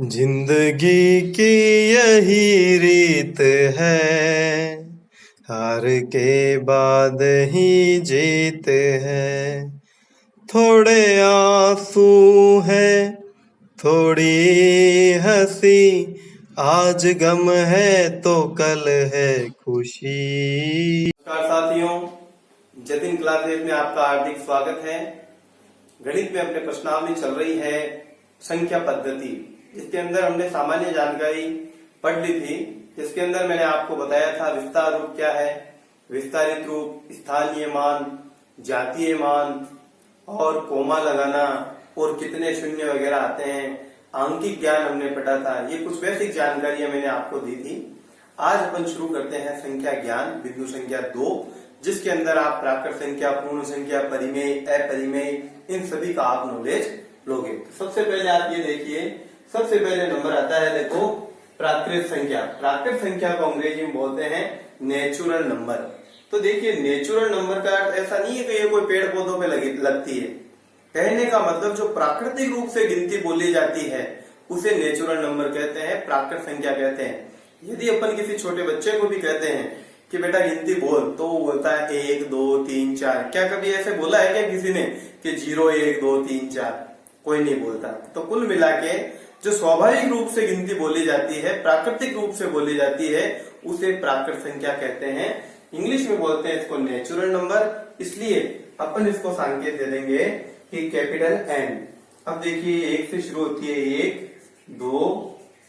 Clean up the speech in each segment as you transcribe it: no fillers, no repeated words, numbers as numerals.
जिंदगी की यही रीत है, हार के बाद ही जीत है। थोड़े आंसू है, थोड़ी हंसी, आज गम है तो कल है खुशी। नमस्कार साथियों, जतिन क्लासेस में आपका हार्दिक स्वागत है। गणित में अपने प्रश्नावली चल रही है संख्या पद्धति, जिसके अंदर हमने सामान्य जानकारी पढ़ ली थी। जिसके अंदर मैंने आपको बताया था विस्तार रूप क्या है, विस्तारित रूप, स्थानीय मान, जातीय मान और कोमा लगाना और कितने शून्य वगैरह आते हैं, आंकिक ज्ञान हमने पढ़ा था। ये कुछ बेसिक जानकारियां मैंने आपको दी थी। आज अपन शुरू करते हैं संख्या ज्ञान बिंदु संख्या 2, जिसके अंदर आप प्राकृत संख्या, पूर्ण संख्या, परिमेय, अपरिमेय, इन सभी का आप नॉलेज लोगे। तो सबसे पहले आप ये देखिए, सबसे पहले नंबर आता है, देखो प्राकृत संख्या। प्राकृत संख्या को अंग्रेजी में बोलते हैं नेचुरल नंबर। तो देखिए, नेचुरल नंबर का अर्थ ऐसा नहीं है कि ये कोई पेड़ पौधों पे लगती है। कहने का मतलब जो प्राकृतिक रूप से गिनती बोली जाती है उसे नेचुरल नंबर कहते हैं, प्राकृत संख्या कहते हैं। यदि अपन किसी छोटे बच्चे को भी कहते हैं कि बेटा गिनती बोल, तो वो बोलता है 1 2 3 4। क्या कभी ऐसे बोला है क्या किसी ने कि 0 1 2 3 4? कोई नहीं बोलता। तो कुल मिला के जो स्वाभाविक रूप से गिनती बोली जाती है, प्राकृतिक रूप से बोली जाती है, उसे प्राकृत संख्या कहते हैं। इंग्लिश में बोलते हैं इसको नेचुरल नंबर। इसलिए अपन इसको संकेत दे देंगे कि कैपिटल N। अब देखिए, 1 से शुरू होती है, 1 2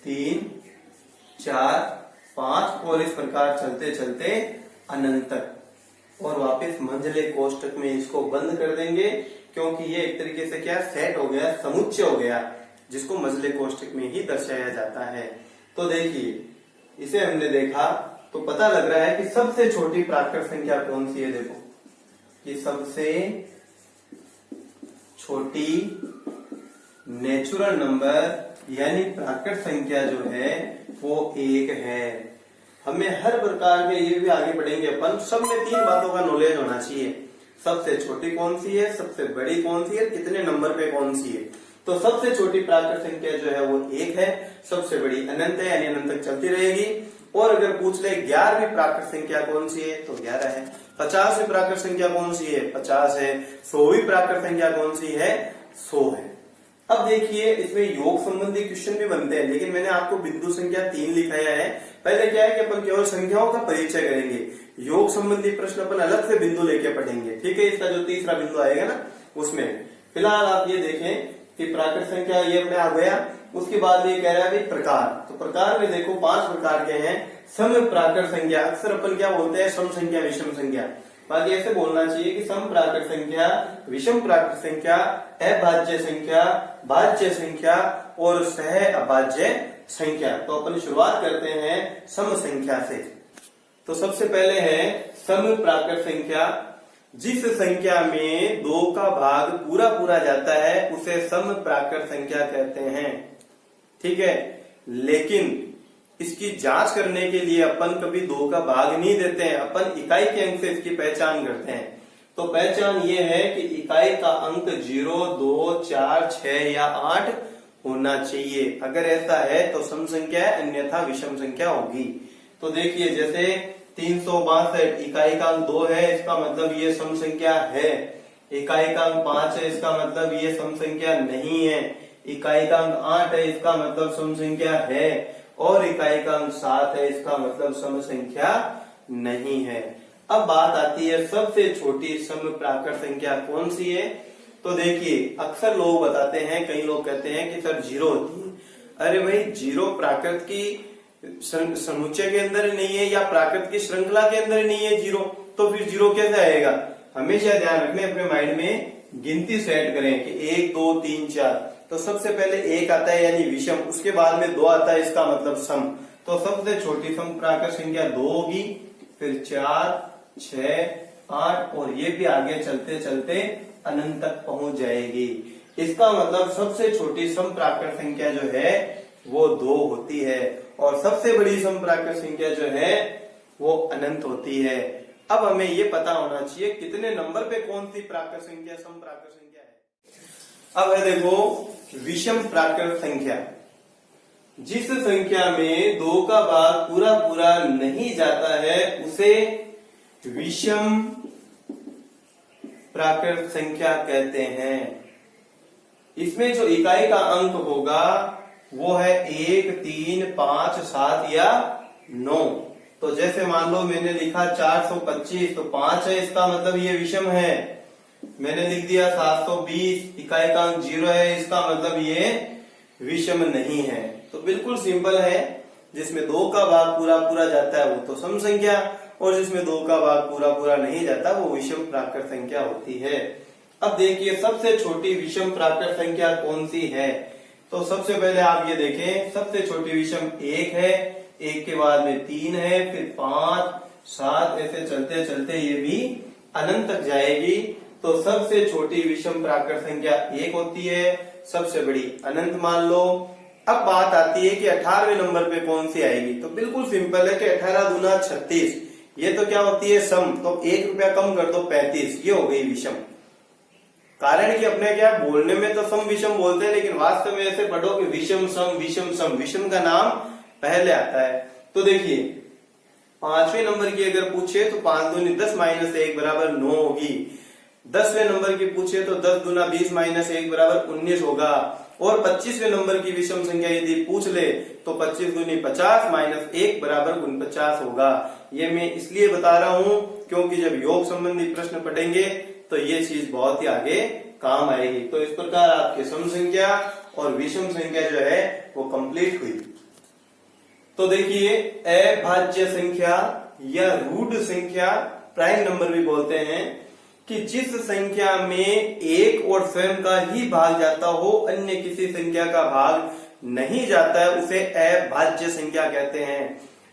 3 4 5 और इस प्रकार चलते चलते अनंत तक, और वापस मंझले कोष्टक में इसको बंद कर देंगे, क्योंकि ये एक तरीके से क्या सेट हो गया, समुच्चय हो गया, जिसको मंझले कोष्टक में ही दर्शाया जाता है। तो देखिए, इसे हमने देखा तो पता लग रहा है कि सबसे छोटी प्राकृत संख्या कौन सी है। देखो, ये सबसे छोटी नेचुरल नंबर यानी प्राकृत संख्या जो है वो 1 है। हमें हर प्रकार के, ये भी आगे बढ़ेंगे अपन, सब में 3 बातों का नॉलेज होना चाहिए। सबसे छोटी कौन सी है, सबसे बड़ी कौन सी है, कितने नंबर पे कौन सी है। तो सबसे छोटी प्राकृत संख्या जो है वो 1 है, सबसे बड़ी अनंत है यानी अनंत तक चलती रहेगी। और अगर पूछ ले 11वीं प्राकृत संख्या कौन सी है, तो 11 है। 50वीं प्राकृत संख्या कौन सी है, 50 है। 100वीं प्राकृत संख्या कौन सी है, 100 है। अब देखिए, इसमें योग संबंधी क्वेश्चन भी बनते हैं, लेकिन मैंने आपको बिंदु संख्या 3 लिखाया है। पहले क्या है कि अपन केवल संख्याओं का परिचय करेंगे, योग संबंधी प्रश्न अपन अलग से बिंदु लेके पढ़ेंगे। ठीक है, इसका जो तीसरा बिंदु आएगा ना, उसमें फिलहाल आप ये देखें कि प्राकृत संख्या ये अपने आ गया। उसके बाद ये कह रहा है प्रकार। तो प्रकार में देखो 5 प्रकार के हैं। सम प्राकृत संख्या, अक्सर अपन क्या बोलते हैं, सम संख्या, विषम संख्या। बाकी ऐसे बोलना चाहिए कि सम प्राकृत संख्या, विषम प्राकृत संख्या, अभाज्य संख्या, भाज्य संख्या और सह अभाज्य संख्या। तो अपन शुरुआत करते हैं सम संख्या से। तो सबसे पहले है सम प्राकृत संख्या। जिस संख्या में 2 का भाग पूरा पूरा जाता है उसे सम प्राकृत संख्या कहते हैं। ठीक है, लेकिन इसकी जांच करने के लिए अपन कभी 2 का भाग नहीं देते हैं, अपन इकाई के अंक से इसकी पहचान करते हैं। तो पहचान ये है कि इकाई का अंक 0 2 4 6 या 8 होना चाहिए। अगर ऐसा है तो सम संख्या है, अन्यथा विषम संख्या होगी। तो देखिए, जैसे 362 इकाई का अंक 2 है, इसका मतलब ये सम संख्या है। इकाई का अंक 5 है, इसका मतलब ये सम संख्या नहीं है। इकाई का अंक 8 है, इसका मतलब सम संख्या है। और इकाई का अंक 7 है, इसका मतलब सम संख्या नहीं है। अब बात आती है सबसे छोटी सम प्राकृत संख्या कौन सी है। तो देखिए, अक्सर लोग बताते हैं, कई लोग कहते हैं कि सर 0 होती है। अरे भाई, 0 प्राकृत की समुच्चय के अंदर ही नहीं है या प्राकृत की श्रृंखला के अंदर ही नहीं है 0, तो फिर 0 कैसे आएगा। हमेशा ध्यान रखने, अपने माइंड में गिनती सेट करें कि 1 2 3 4। तो सबसे पहले 1 आता है यानी विषम, उसके बाद में 2 आता है, इसका मतलब सम। तो सबसे छोटी सम प्राकृत संख्या 2 होगी, फिर 4 6 8 और ये भी आगे चलते चलते अनंत तक पहुंच जाएगी। इसका मतलब सबसे छोटी सम प्राकृत संख्या जो है वो 2 होती है, और सबसे बड़ी सम प्राकृत संख्या जो है वो अनंत होती है। अब हमें ये पता होना चाहिए कितने नंबर पे कौन सी प्राकृत संख्या सम प्राकृत संख्या है। अब है देखो विषम प्राकृत संख्या। जिस संख्या में 2 का भाग पूरा पूरा नहीं जाता है उसे विषम प्राकृत संख्या कहते हैं। इसमें जो इकाई का अंक होगा वो है 1, 3, 5, 7 या 9। तो जैसे मान लो मैंने लिखा 425 तो 5 है, इसका मतलब ये विषम है। मैंने लिख दिया 720, इकाई का अंक 0 है, इसका मतलब ये विषम नहीं है। तो बिल्कुल सिंपल है, जिसमें 2 का भाग पूरा पूरा जाता है वो तो सम संख्या, और जिसमें 2 का भाग पूरा पूरा नहीं जाता वो विषम प्राकृत संख्या होती है। अब देखिए सबसे छोटी विषम प्राकृत संख्या कौन सी है। तो सबसे पहले आप ये देखें, सबसे छोटी विषम 1 है, 1 के बाद में 3 है, फिर 5, 7, ऐसे चलते चलते ये भी अनंत तक जाएगी। तो सबसे छोटी विषम प्राकृत संख्या 1 होती है, सबसे बड़ी अनंत मान लो। अब बात आती है कि 18वें नंबर पे कौन सी आएगी। तो बिल्कुल सिंपल है कि 18 दूना 36, ये तो क्या होती है सम। तो 1 रुपया कम कर दो 35, ये हो गई विषम। कारण कि अपने क्या बोलने में तो सम विषम बोलते हैं, लेकिन वास्तव में ऐसे पढ़ो कि विषम सम विषम सम, विषम का नाम पहले आता है। तो देखिए 5वें नंबर की अगर पूछे तो 5 दूनी 10 माइनस 1 बराबर 9 होगी। 10वें नंबर की पूछे तो 10 दूना 20 माइनस 1 बराबर 19 होगा। और 25वें नंबर की विषम संख्या यदि पूछ ले तो 25 दूनी 50 माइनस 1 बराबर 49 होगा। ये मैं इसलिए बता रहा हूं क्योंकि जब योग संबंधी प्रश्न पढ़ेंगे तो ये चीज बहुत ही आगे काम आएगी। तो इस प्रकार आपकी सम संख्या और विषम संख्या जो है वो कंप्लीट हुई। तो देखिए अभाज्य संख्या या रूट संख्या, प्राइम नंबर भी बोलते हैं, कि जिस संख्या में एक और स्वयं का ही भाग जाता हो, अन्य किसी संख्या का भाग नहीं जाता है, उसे अभाज्य संख्या कहते हैं।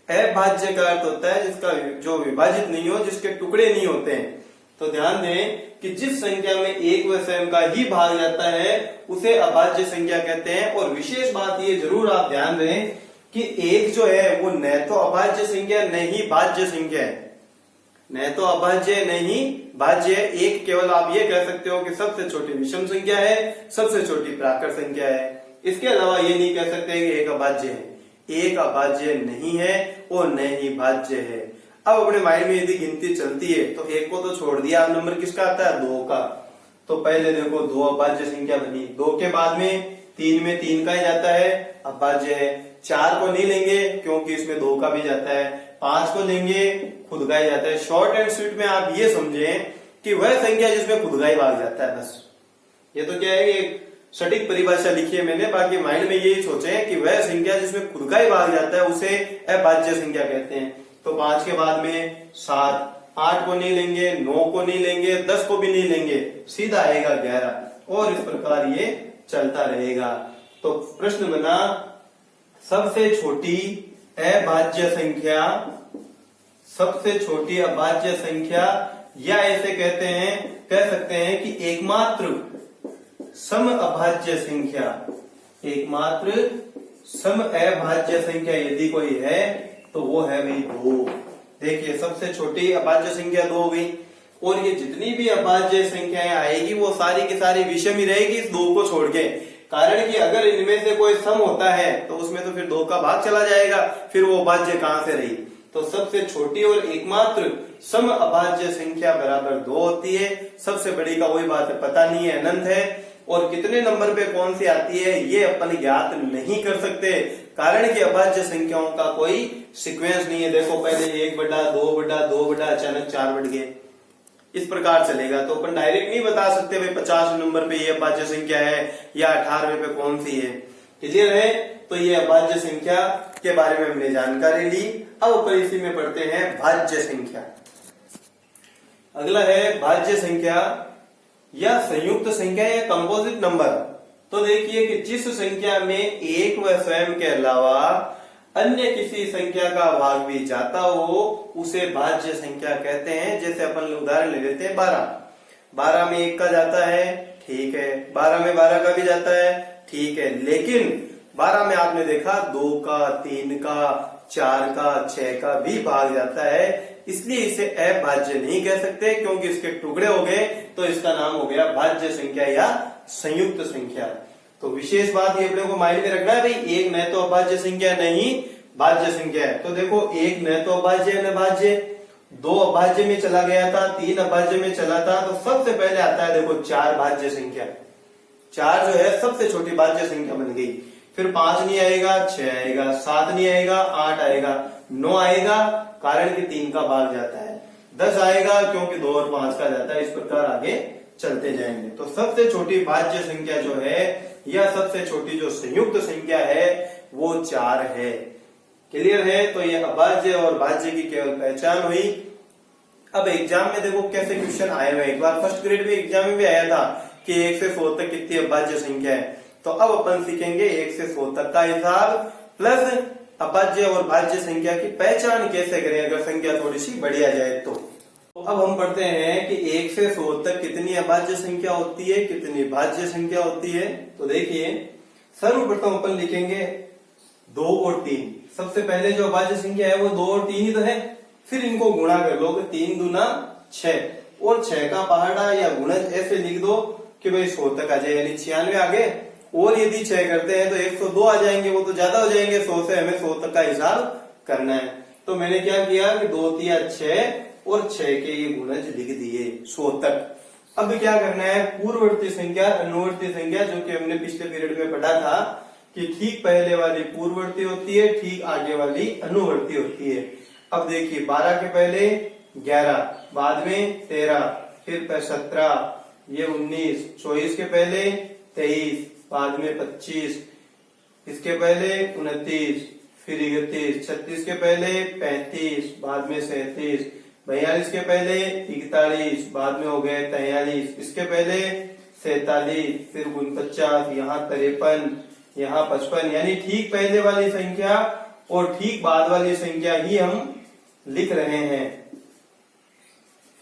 अभाज्य का अर्थ होता है जिसका जो विभाजित नहीं हो, जिसके टुकड़े नहीं होते हैं। तो ध्यान दें कि जिस संख्या में एक व स्वयं का ही भाग जाता है उसे अभाज्य संख्या कहते हैं। और विशेष बात ये जरूर आप ध्यान दें कि एक जो है वो न तो अभाज्य संख्या न ही भाज्य संख्या है, न तो अभाज्य नहीं भाज्य है। एक केवल आप ये कह सकते हो कि सबसे छोटी विषम संख्या है, सबसे छोटी प्राकृत संख्या है। इसके अलावा ये नहीं कह सकते कि एक अभाज्य है। एक अभाज्य नहीं है और न ही भाज्य है। अब अपने माइंड में यदि गिनती चलती है तो एक को तो छोड़ दिया, अब नंबर किसका आता है 2 का। तो पहले देखो 2 अभाज्य संख्या बनी, 2 के बाद में 3 में 3 का ही जाता है, अभाज्य है। 4 को नहीं लेंगे क्योंकि इसमें 2 का भी जाता है, 5 को लेंगे खुद का ही जाता है। शॉर्ट एंड स्वीट में आप ये समझें कि वह संख्या जिसमें खुद का ही भाग जाता है, बस। ये तो क्या है, एक सटीक परिभाषा लिखी है मैंने, बाकी माइंड में यही सोचे कि वह संख्या जिसमें खुद का ही भाग जाता है उसे अभाज्य संख्या कहते हैं। तो 5 के बाद में 7, 8 को नहीं लेंगे, 9 को नहीं लेंगे, 10 को भी नहीं लेंगे, सीधा आएगा 11, और इस प्रकार ये चलता रहेगा। तो प्रश्न बना सबसे छोटी अभाज्य संख्या, सबसे छोटी अभाज्य संख्या, या ऐसे कहते हैं, कह सकते हैं कि एकमात्र सम अभाज्य संख्या, एकमात्र सम अभाज्य संख्या यदि कोई है तो वो है भाई 2। देखिए सबसे छोटी अभाज्य संख्या 2 हो गई, और ये जितनी भी अभाज्य संख्याएं आएगी वो सारी की सारी विषम ही रहेगी इस 2 को छोड़ के। कारण कि अगर इनमें से कोई सम होता है तो उसमें तो फिर 2 का भाग चला जाएगा, फिर वो अभाज्य कहां से रही। तो सबसे छोटी और एकमात्र सम अभाज्य संख्या बराबर 2 होती है। सबसे बड़ी का वही बात है, पता नहीं है, अनंत है। और कितने नंबर पे कौन सी आती है ये अपन ज्ञात नहीं कर सकते, कारण कि अभाज्य संख्याओं का कोई सीक्वेंस नहीं है। देखो पहले 1 बटा 2 बटा 2 बटा अचानक 4 बढ़ गए, इस प्रकार चलेगा। तो अपन डायरेक्ट नहीं बता सकते भाई 50 नंबर पे ये अभाज्य संख्या है या 18वें पे कौन सी है। क्लियर है? तो ये अभाज्य संख्या के बारे में हमने जानकारी ली। अब ऊपर इसी में पढ़ते हैं भाज्य संख्या। अगला है भाज्य संख्या या संयुक्त संख्या या कंपोजिट नंबर। तो देखिए कि जिस संख्या में एक व स्वयं के अलावा अन्य किसी संख्या का भाग भी जाता हो उसे भाज्य संख्या कहते हैं। जैसे अपन उदाहरण ले लेते हैं 12। 12 में 1 का जाता है, ठीक है। 12 में 12 का भी जाता है, ठीक है। लेकिन 12 में आपने देखा 2 का, 3 का, 4 का, 6 का भी भाग जाता है, इसलिए इसे अभाज्य नहीं कह सकते क्योंकि इसके टुकड़े हो गए। तो इसका नाम हो गया भाज्य संख्या या संयुक्त संख्या। तो विशेष बात ये अपने को माइंड में रखना है भाई, एक न तो अभाज्य संख्या नहीं भाज्य संख्या है। तो देखो एक न तो अभाज्य न भाज्य, दो अभाज्य में चला गया था, तीन अभाज्य में चला था, तो सबसे पहले आता है देखो चार भाज्य संख्या। चार जो है सबसे छोटी भाज्य संख्या बन गई। फिर 5 नहीं आएगा, 6 आएगा, 7 नहीं आएगा, 8 आएगा, 9 आएगा कारण कि 3 का भाग जाता है, 10 आएगा क्योंकि 2 और 5 का जाता है। इस प्रकार आगे चलते जाएंगे। तो सबसे छोटी भाज्य संख्या जो है या सबसे छोटी जो संयुक्त संख्या है वो 4 है। क्लियर है? तो ये अभाज्य और भाज्य की केवल पहचान हुई। अब एग्जाम में देखो कैसे क्वेश्चन आए हुए। एक बार फर्स्ट ग्रेड में एग्जाम में भी आया था कि 1 से 100 तक कितनी अभाज्य संख्या है। तो अब अपन सीखेंगे 1 से 100 तक का हिसाब प्लस अभाज्य और भाज्य संख्या की पहचान कैसे करें अगर संख्या थोड़ी सी बढ़ी आ जाए तो। अब हम पढ़ते हैं कि 1 से 100 तक कितनी अभाज्य संख्या होती है, कितनी भाज्य संख्या होती है। तो देखिए सर्वप्रथम अपन लिखेंगे 2 और 3। सबसे पहले जो अभाज्य संख्या है वो 2 और 3 ही तो है। फिर इनको गुणा कर लो, 3 दूना 6 और 6 का पहाड़ा या गुणज ऐसे लिख दो कि भाई 100 तक आ जाए, यानी 96 आ गए। और यदि 6 करते हैं तो 102 आ जाएंगे, वो तो ज्यादा हो जाएंगे। 100 से हमें 100 तक का हिसाब करना है। तो मैंने क्या किया कि 2 3 6 और 6 के ये गुणज लिख दिए 100 तक। अब क्या करना है, पूर्ववर्ती संख्या अनुवर्ती संख्या जो कि हमने पिछले पीरियड में पढ़ा था कि ठीक पहले वाली पूर्ववर्ती होती है, ठीक आगे वाली अनुवर्ती होती है। अब देखिए 12 के पहले 11, बाद में 13, फिर 17, ये 19, 24 के पहले 23, बाद में 25, इसके पहले 29, फिर 31, 36 के पहले 35, बाद में 37, 42 के पहले 41, बाद में हो गए 43, इसके पहले 47, फिर 49, यहाँ 53, यहाँ 55, यानी ठीक पहले वाली संख्या और ठीक बाद वाली संख्या ही हम लिख रहे हैं।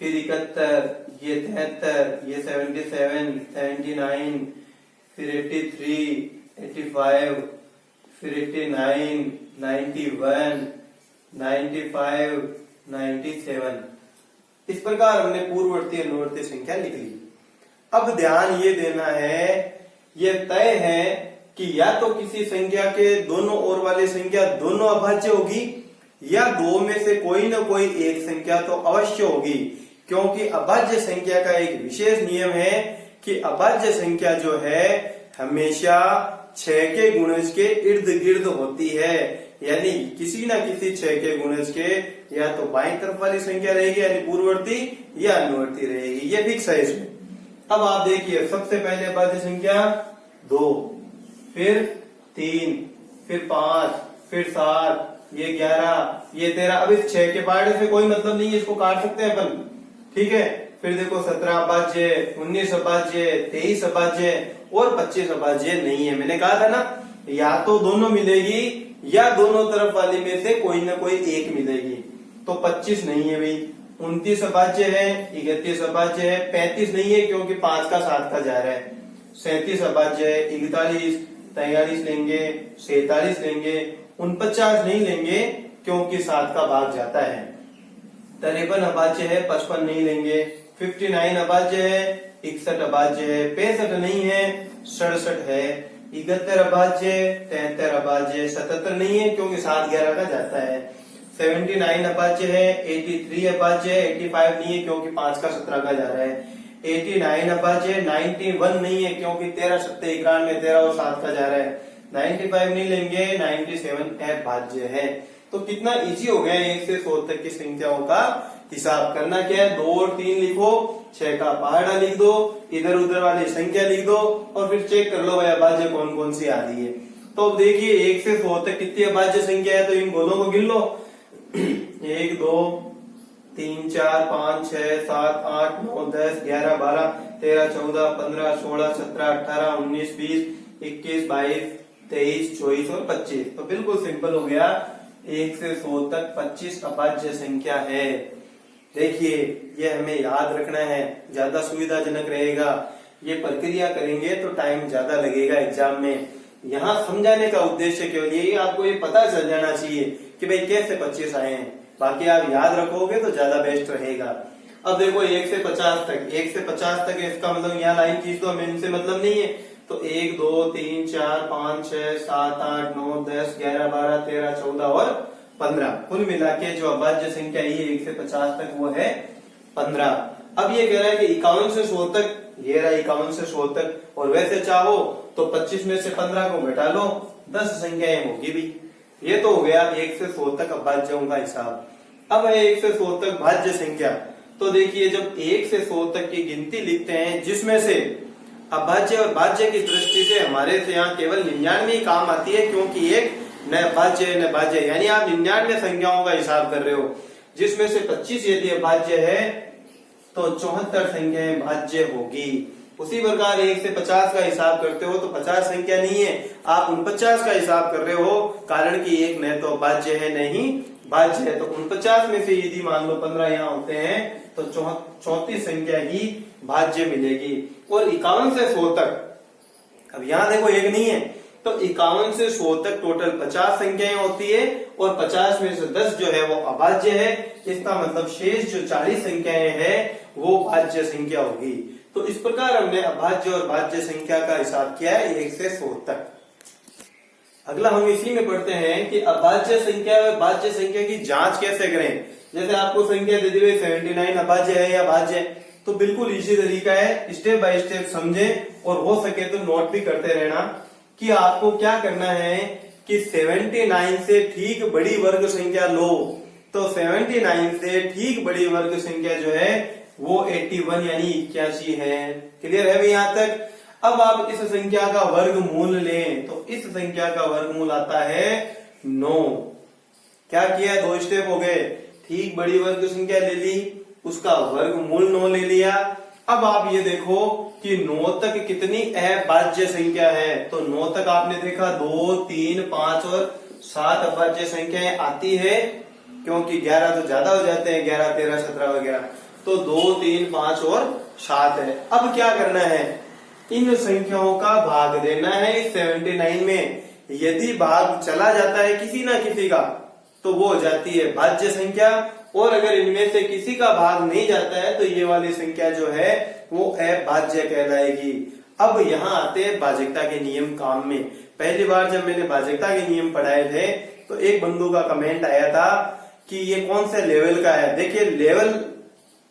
फिर 71, ये 73, ये 77, 79, फिर 83, 85, फिर 89, 91, 95, 97। इस प्रकार हमने पूर्ववर्ती अनुवर्ती संख्या लिख ली। अब ध्यान ये देना है, ये तय है कि या तो किसी संख्या के दोनों ओर वाली संख्या दोनों अभाज्य होगी या दो में से कोई ना कोई एक संख्या तो अवश्य होगी, क्योंकि अभाज्य संख्या का एक विशेष नियम है कि अभाज्य संख्या जो है हमेशा 6 के गुणज के इर्द गिर्द होती है, यानी किसी ना किसी 6 के गुणज के या तो बाईं तरफ वाली संख्या रहेगी यानी पूर्ववर्ती या अनुवर्ती रहेगी, ये फिक्स है इसमें। अब आप देखिए सबसे पहले अभाज्य संख्या 2, फिर 3, फिर 5, फिर 7, ये 11, ये 13। अब इस 6 के पहाड़े से कोई मतलब नहीं है, इसको काट सकते हैं अपन, ठीक है। फिर देखो 17 अभाज्य, 19 अभाज्य, 23 अभाज्य और 25 अभाज्य नहीं है। मैंने कहा था ना, या तो दोनों मिलेगी या दोनों तरफ वाली में से कोई ना कोई एक मिलेगी। तो 25 नहीं है भाई, 29 अभाज्य है, 31 अभाज्य है, 35 नहीं है क्योंकि 5 का 7 का जा रहा है, 37 अभाज्य है, 41, 43 लेंगे, 47 लेंगे, 49 नहीं लेंगे क्योंकि 7 का भाग जाता है, 53 अभाज्य है, 55 नहीं लेंगे, 59 अभाज्य है, 61 अभाज्य है, 65 नहीं है, 67 है, 71 अभाज्य, 73 अभाज्य, 77 नहीं है क्योंकि 7 11 का जाता है, 79 अभाज्य है, 83 अभाज्य है, 85 नहीं है क्योंकि 5 का 17 का जा रहा है, 89 अभाज्य, 91 नहीं है क्योंकि 13 7 91, 13 और 7 का जा रहा है, 95 नहीं लेंगे, 97 अभाज्य है। तो कितना इजी हो गया 1 से 100 तक की संख्याओं का हिसाब करना। क्या है, 2 और 3 लिखो, 6 का पहाड़ा लिख दो, इधर उधर वाली संख्या लिख दो और फिर चेक कर लो भाई अभाज्य कौन कौन सी आ रही है। तो अब देखिए 1 से 100 तक कितनी अभाज्य संख्या है, तो इन गोलों को गिन लो 1 2 3 4 5 6 7 8 9 10 11 12 13 14 15 16 17 18 19 20 21 22 23 24 और 25। तो बिल्कुल सिंपल हो गया, 1 से 100 तक 25 अभाज्य संख्या है। देखिए ये हमें याद रखना है, ज्यादा सुविधाजनक रहेगा। ये प्रक्रिया करेंगे तो टाइम ज्यादा लगेगा एग्जाम में। यहाँ समझाने का उद्देश्य केवल यही, आपको ये पता चल जाना चाहिए कि भाई कैसे 25 आए हैं, बाकी आप याद रखोगे तो ज्यादा बेस्ट रहेगा। अब देखो 1 से 50 तक, 1 से 50 तक इसका मतलब यहाँ लाइन खींच दो, हमें इनसे मतलब नहीं है। तो 1 2 3 4 5 6 7 8 9 10 11 12 13 14 और 15 कुल मिला के जो अभाज्य संख्या ये 1 से 50 तक वो है 15। अब ये कह रहा है कि 51 से 100 तक, ये रहा 51 से 100 तक, और वैसे चाहो तो 25 में से 15 को घटा लो, 10 संख्याएं होगी भी। ये तो हो गया 1 से 100 तक अभाज्यों का हिसाब। अब है 1 से 100 तक भाज्य संख्या। तो देखिए जब 1 से 100 तक की गिनती लिखते हैं जिसमें से अभाज्य और भाज्य की दृष्टि से हमारे से यहाँ केवल 99 ही काम आती है, क्योंकि एक न भाज्य न भाज्य, यानी आप 99 संख्याओं का हिसाब कर रहे हो, जिसमें से 25 यदि भाज्य है तो 74 संख्याएं भाज्य होगी। उसी प्रकार 1 से 50 का हिसाब करते हो तो 50 संख्या नहीं है, आप 49 का हिसाब कर रहे हो, कारण कि एक न तो भाज्य है नहीं भाज्य है। तो 49 में से यदि मान लो 15 यहाँ होते हैं तो 34 संख्या ही भाज्य मिलेगी। और 51 से 100 तक, अब यहाँ देखो एक नहीं है, तो 51 से 100 तक टोटल 50 संख्याएं होती है, और 50 में से 10 जो है वो अभाज्य है। इसका मतलब शेष जो 40 संख्याएं हैं वो भाज्य संख्या होगी। तो इस प्रकार हमने अभाज्य और भाज्य संख्या का हिसाब किया है 1 से 100 तक। अगला हम इसी में पढ़ते हैं कि अभाज्य संख्या व भाज्य संख्या की जांच कैसे करें। जैसे आपको संख्या दे दी हुई 79 अभाज्य है या भाज्य है, तो बिल्कुल इसी तरीका है, स्टेप बाय स्टेप समझें, और हो सके तो नोट भी करते रहना कि आपको क्या करना है कि 79 से ठीक बड़ी वर्ग संख्या लो। तो 79 से ठीक बड़ी वर्ग संख्या जो है वो 81 यानी 81 है। क्लियर है भाई यहाँ तक। अब आप इस संख्या का वर्गमूल लें, तो इस संख्या का वर्गमूल आता है 9। क्या किया, 2 स्टेप हो गए, ठीक बड़ी वर्ग संख्या ले ली, उसका वर्गमूल 9 ले लिया। अब आप ये देखो कि 9 तक कितनी अभाज्य संख्या है, तो 9 तक आपने देखा 2 3 5 और 7 अभाज्य संख्याएं आती है, क्योंकि 11 तो ज्यादा हो जाते हैं, 11 13 17 वगैरह, तो 2 3 5 और 7 है। अब क्या करना है, इन संख्याओं का भाग देना है इस 79 में। यदि भाग चला जाता है किसी ना किसी का तो वो हो जाती है भाज्य संख्या, और अगर इनमें से किसी का भाग नहीं जाता है तो ये वाली संख्या जो है वो अभाज्य कहलाएगी। अब यहाँ आते हैं भाज्यता के नियम काम में। पहली बार जब मैंने भाज्यता के नियम पढ़ाए थे तो एक बंधु का कमेंट आया था कि ये कौन से लेवल का है। देखिए लेवल,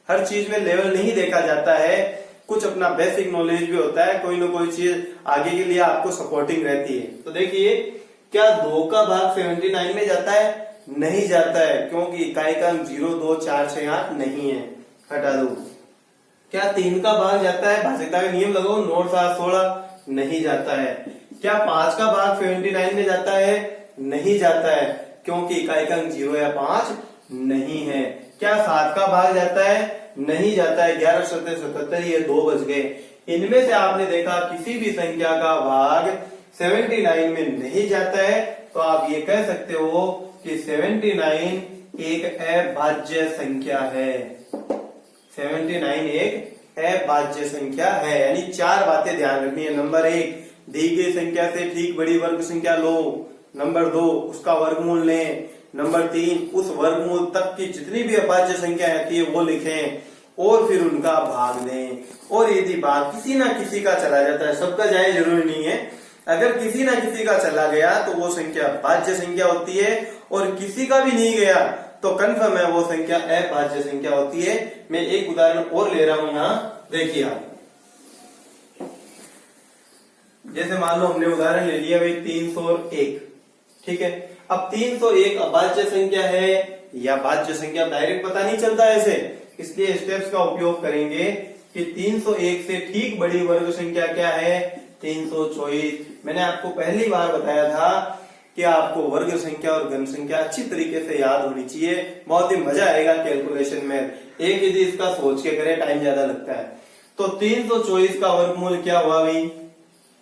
हर चीज में लेवल नहीं देखा जाता है, कुछ अपना बेसिक नॉलेज भी होता है, कोई ना कोई चीज आगे के लिए आपको सपोर्टिंग रहती है। तो देखिए क्या 2 का भाग 79 में जाता है? नहीं जाता है, क्योंकि इकाई का अंक 0 2 4 6 8 नहीं है, हटा दो। क्या 3 का भाग जाता है? भाज्यता का नियम लगाओ, 9 7 16 नहीं जाता है। क्या 5 का भाग 79 में जाता है? नहीं जाता है, क्योंकि इकाई का अंक 0 या 5 नहीं है। क्या 7 का भाग जाता है? नहीं जाता है, 11 7 77, ये 2 बच गए। इनमें से आपने देखा किसी भी संख्या का भाग 79 में नहीं जाता है, तो आप ये कह सकते हो कि 79 एक अभाज्य संख्या है। 79 एक अभाज्य संख्या है। यानी 4 बातें ध्यान रखनी है। नंबर 1, दी गई संख्या से ठीक बड़ी वर्ग संख्या लो। नंबर 2, उसका वर्गमूल लें। नंबर 3, उस वर्गमूल तक की जितनी भी अभाज्य संख्या आती है वो लिखें, और फिर उनका भाग दें। और यदि भाग किसी ना किसी का चला जाता है, सबका जाए जरूरी नहीं है, अगर किसी ना किसी का चला गया तो वो संख्या भाज्य संख्या होती है, और किसी का भी नहीं गया तो कन्फर्म है वो संख्या अभाज्य संख्या होती है। मैं एक उदाहरण और ले रहा हूं यहाँ, देखिए आप। जैसे मान लो हमने उदाहरण ले लिया भाई 301, ठीक है। अब 301 अभाज्य संख्या है या भाज्य संख्या डायरेक्ट पता नहीं चलता ऐसे, इसलिए स्टेप्स का उपयोग करेंगे कि 301 से ठीक बड़ी वर्ग संख्या क्या है? 324। मैंने आपको पहली बार बताया था कि आपको वर्ग संख्या और घन संख्या अच्छी तरीके से याद होनी चाहिए, बहुत ही मजा आएगा कैलकुलेशन में। एक यदि इसका सोच के करें टाइम ज्यादा लगता है। तो 324 का वर्गमूल क्या हुआ भाई?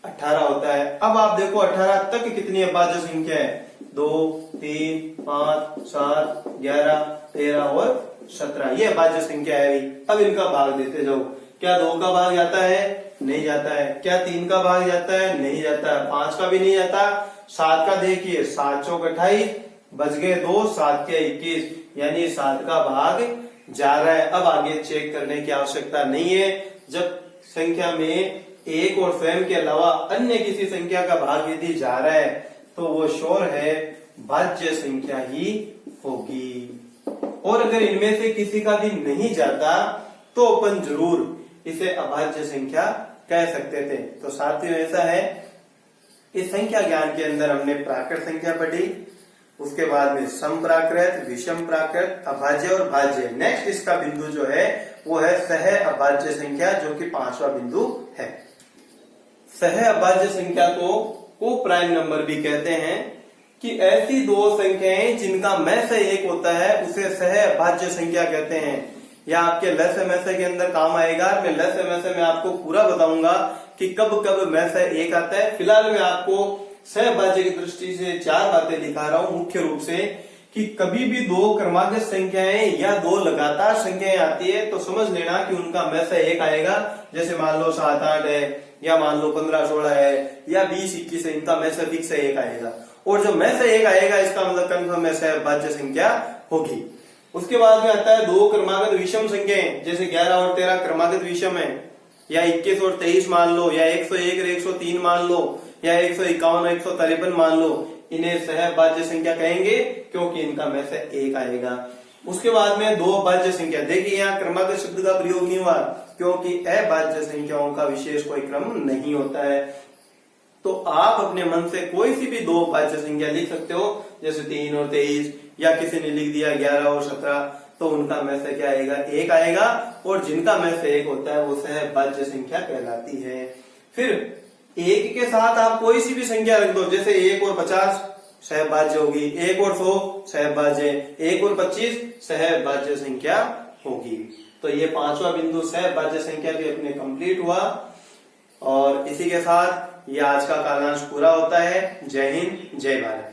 18 होता है। अब आप देखो 18 तक कितनी अभाज्य संख्या है? 2 3 5 7 11 13 और 17, ये अभाज्य संख्या है भाई। अब इनका भाग देते जाओ। क्या 2 का भाग जाता है? नहीं जाता है। क्या 3 का भाग जाता है? नहीं जाता है। 5 का भी नहीं जाता। 7 का देखिए, 7 चौक 28, बच गए 2, 7 के 21, यानी 7 का भाग जा रहा है। अब आगे चेक करने की आवश्यकता नहीं है। जब संख्या में एक और स्वयं के अलावा अन्य किसी संख्या का भाग यदि जा रहा है तो वो श्योर है भाज्य संख्या ही होगी। और अगर इनमें से किसी का भी नहीं जाता तो अपन जरूर इसे अभाज्य संख्या कह सकते थे। तो साथियों ऐसा है, इस संख्या ज्ञान के अंदर हमने प्राकृत संख्या पढ़ी, उसके बाद में सम प्राकृत, विषम प्राकृत, अभाज्य और भाज्य। नेक्स्ट इसका बिंदु जो है वो है सह अभाज्य संख्या, जो कि 5वां बिंदु है। सह अभाज्य संख्या को प्राइम नंबर भी कहते हैं कि ऐसी दो संख्याएं जिनका में से एक होता है उसे सह अभाज्य संख्या कहते हैं। या आपके लस में से के अंदर काम आएगा। मैं लस में से मैं आपको पूरा बताऊंगा कि कब कब में से एक आता है। फिलहाल मैं आपको सहभाज्य की दृष्टि से 4 बातें दिखा रहा हूं मुख्य रूप से, कि कभी भी दो क्रमागत संख्याएं या दो लगातार संख्याएं आती है तो समझ लेना कि उनका में से एक आएगा। जैसे मान लो 7, 8 है, या मान लो 15, 16 है, या 20, 21 है, इनका में से फिक्स एक आएगा। और जो में से एक आएगा इसका मतलब कंफर्म में सहभाज्य संख्या होगी। उसके बाद में आता है दो क्रमागत विषम संख्याएं, जैसे 11 और 13 क्रमागत विषम है, या 21 और 23 मान लो, या 101 और 103 मान लो, या 151 और 153 मान लो। इन्हें सहभाज्य संख्या कहेंगे क्योंकि इनका में से एक आएगा। उसके बाद में दो भाज्य संख्या, देखिए यहाँ क्रमागत शब्द का प्रयोग नहीं हुआ क्योंकि अभाज्य संख्याओं का विशेष कोई क्रम नहीं होता है। तो आप अपने मन से कोई सी भी दो भाज्य संख्या लिख सकते हो, जैसे 3 और 23, या किसी ने लिख दिया 11 और 17, तो उनका में से क्या आएगा? एक आएगा। और जिनका में से एक होता है वो सहभाज्य संख्या कहलाती है। फिर एक के साथ आप कोई सी भी संख्या रख दो, जैसे 1 और 50 सहभाज्य होगी, 1 और 100 सहभाज्य, 1 और 25 सहभाज्य संख्या होगी। तो ये 5वां बिंदु सहभाज्य संख्या भी अपने कंप्लीट हुआ। और इसी के साथ ये आज का कालांश पूरा होता है। जय हिंद, जय भारत।